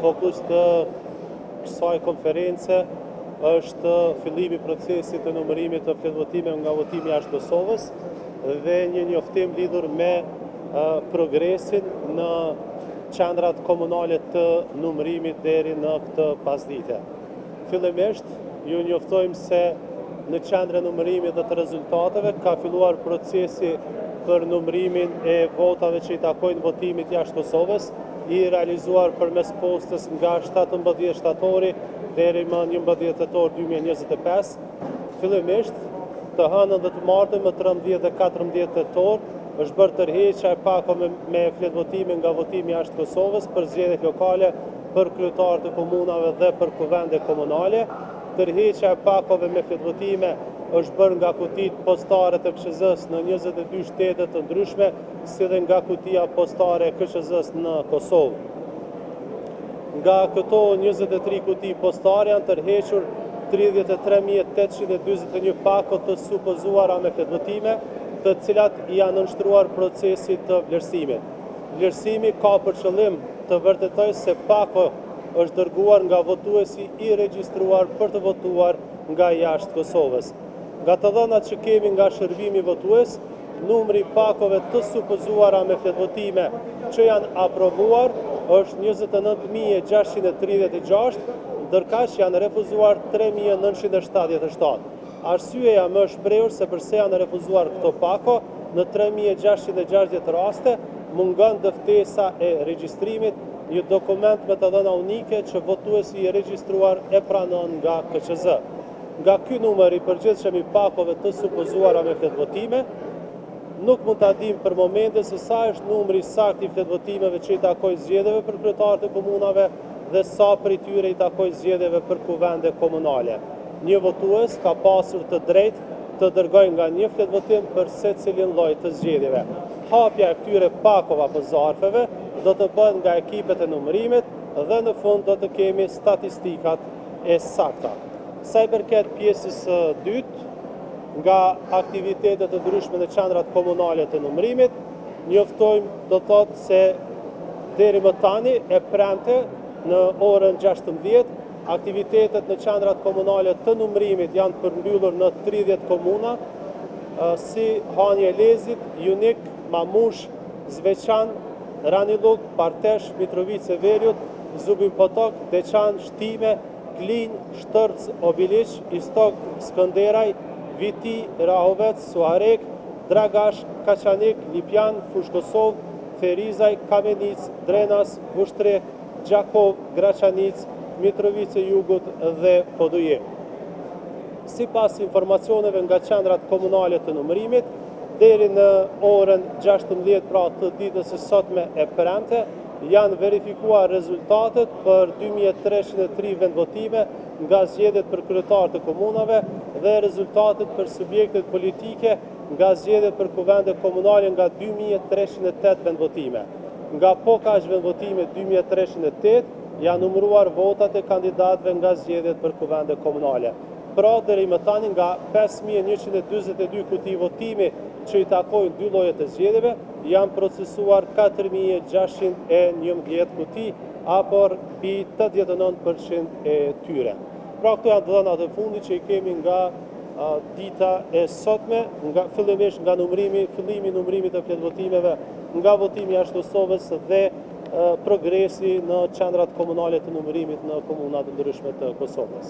Fokus të kësaj konference është fillimi i procesit të numërimit të fletëvotimeve nga votimi jashtë Kosovës dhe një njoftim lidhur me progresin në qendrat komunale të numërimit deri në këtë pasdite. Fillimisht, ju njoftojmë se në qendrën e numërimit dhe të rezultateve ka filluar procesi për numërimin e votave që i takojnë votimit jashtë Kosovës, i realizuar përmes postës nga 17 shtatori deri më 11 tetor 2025. Fillimisht, të hënën dhe të martën më 13 dhe 14 tetor është bërë tërheqja e pakove me fletvotime nga votimi jashtë Kosovës për zgjedhjet lokale, për kryetarë të komunave dhe për kuvende komunale. Tërheqja e pakove me fletvotime është bërë nga kutit postare të KSZ-s në 22 shtete të ndryshme, si dhe nga kutia postare e KSZ-s në Kosovë. Nga këto 23 kuti postare janë tërhequr 33.821 pako të supozuara me fletvotime, të cilat janë nënshtruar procesit të vlerësimit. Vlerësimi ka për qëllim të vërtetoj se pako është dërguar nga votuesi i regjistruar për të votuar nga jashtë Kosovës. Nga të dhënat që kemi nga shërbimi votues, numri pakove të supozuara me fletvotime që janë aprovuar është 29.636, ndërka që janë refuzuar 3.977. Arsyeja më shprehur se përse janë refuzuar këto pako, në 3.660 raste mungon dëftesa e regjistrimit, një dokument me të dhëna unike që votuesi i regjistruar e pranon nga KQZ. Nga ky numër i përgjithshëm i pakove të supozuara me fletvotime, nuk mund ta dim për momentin se sa është numri sakt i fletvotimeve që i takojnë zgjedhjeve për kryetarët e komunave dhe sa prej tyre i takojnë zgjedhjeve për kuvende komunale. Një votues ka pasur të drejtë të dërgojë nga një fletvotim për secilin lloj të zgjedhjeve. Hapja e këtyre pakova apo zarfeve do të bëhet nga ekipet e numërimit dhe në fund do të kemi statistikat e sakta. Sa i përket pjesës së dytë, nga aktivitetet të ndryshme në qendrat komunale të numërimit, njoftojmë do të thotë se deri më tani e premte në orën 16, aktivitetet në qendrat komunale të numërimit janë përmbyllur në 30 komuna, si Hanje Lezit, Junik, Mamush, Zveçan, Raniluk, Partesh, Mitrovice Verjut, Zubin Potok, Deçan, Shtime, Klin, Shtërc, Obiliq, Istok, Skënderaj, Viti, Rahovec, Suarek, Dragash, Kaçanik, Lipjan, Fushkosov, Ferizaj, Kamenic, Drenas, Vushtre, Gjakov, Graçanic, Mitrovice Jugut dhe Poduje. Sipas informacioneve nga qendrat komunale të numërimit, deri në orën 16 pra të ditës së sotme e premte, janë verifikuar rezultatet për 2303 vendvotime nga zgjedhjet për kryetarë të komunave dhe rezultatet për subjektet politike nga zgjedhjet për kuvende komunale nga 2308 vendvotime. Nga pokaq vendvotime 2308 janë numëruar votat e kandidatëve nga zgjedhjet për kuvende komunale. Pra deri më tani nga 5142 kuti votimi që i takojnë dy llojet e zgjedhjeve, janë procesuar 4611 kuti, apo mbi 89% e tyre. Pra këto janë dhënat e fundit që i kemi nga dita e sotme, fillimisht nga fillimi i numërimit të fletvotimeve nga votimi jashtë Kosovës dhe progresi në qendrat komunale të numërimit në komunat ndryshme të Kosovës.